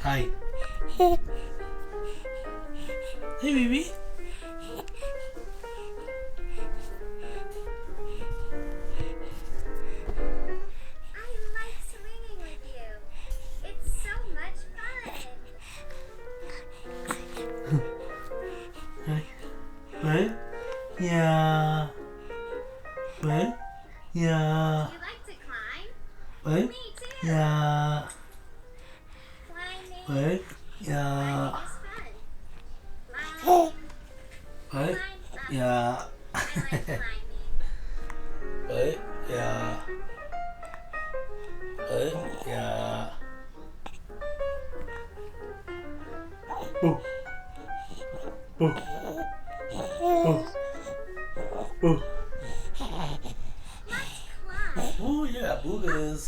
Hi. Hey, baby. I like swinging with you. It's so much fun. Hi. What? Yeah. What? Yeah. Do you like to climb? What? Me too. Yeah. Climbing. What? Climbing Yeah. is fun. What? Climb up. Yeah. I like climbing. What? Yeah. What? Yeah. Oh. Oh. Oh. Oh. Let's climb. Oh yeah, boogas.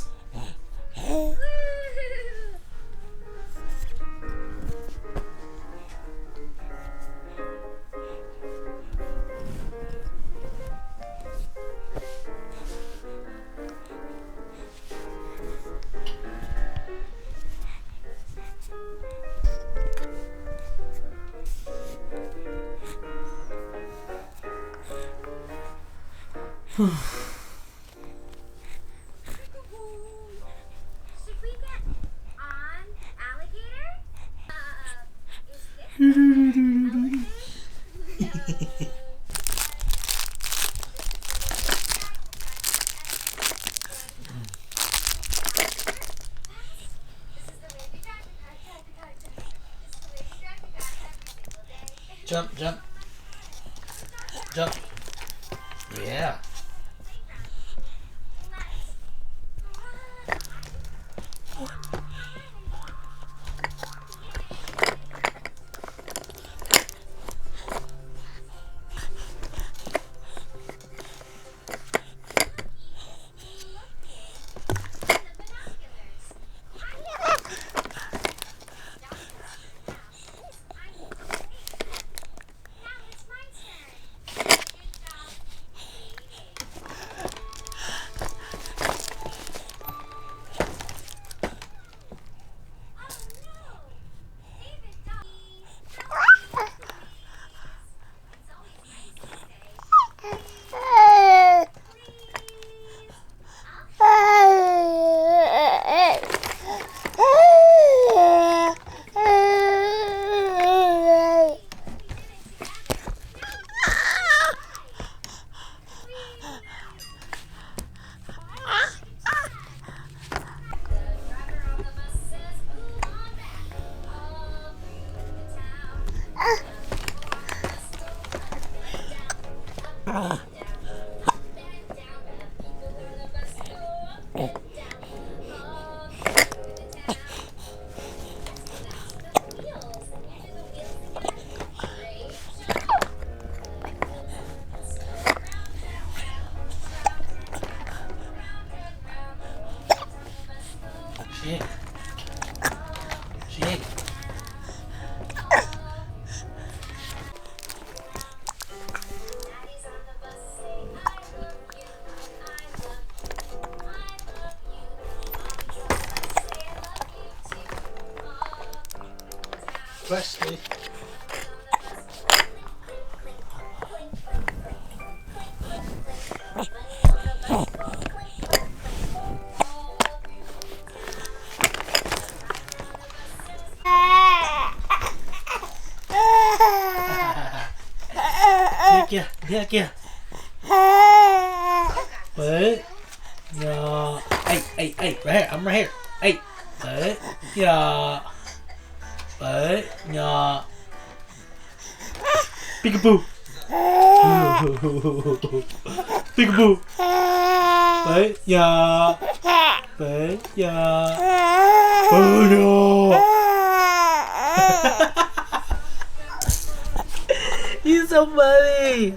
Woo! Should we get on alligator? Is this the elephant? Jump, jump, jump. Yeah. Shake. Shake. Wesley. Kia, kia, kia. Wait. Yeah. Hey, right here. I'm right here. Hey. Wait. Yeah. Wait. Yeah. Peekaboo. Peekaboo. Wait. Yeah. Wait. Yeah. Oh no. You're so funny.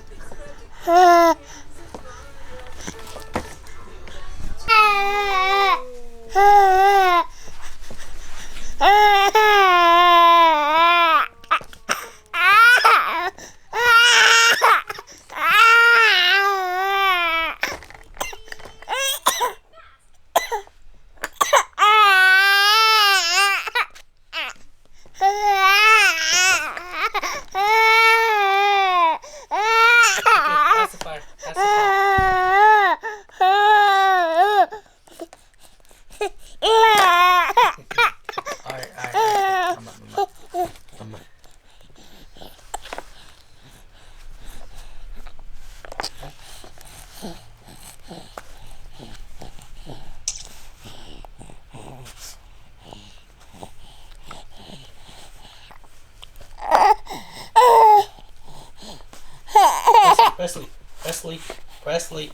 Presley. Presley. Presley.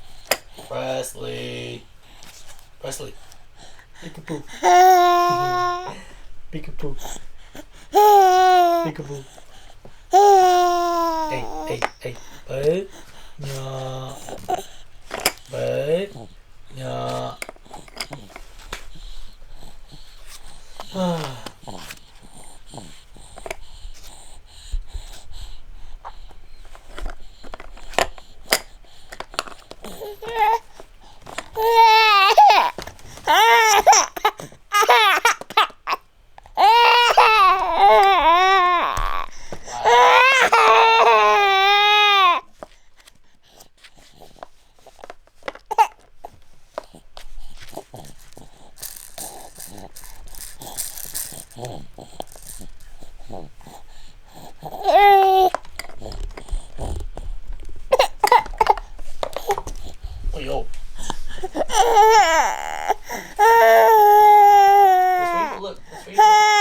Presley. Presley. Peekaboo. Peekaboo. Peekaboo. Hey. Baik. Nya. Baik. Nya. Oh, yo. Let's read the look. Let's read the look.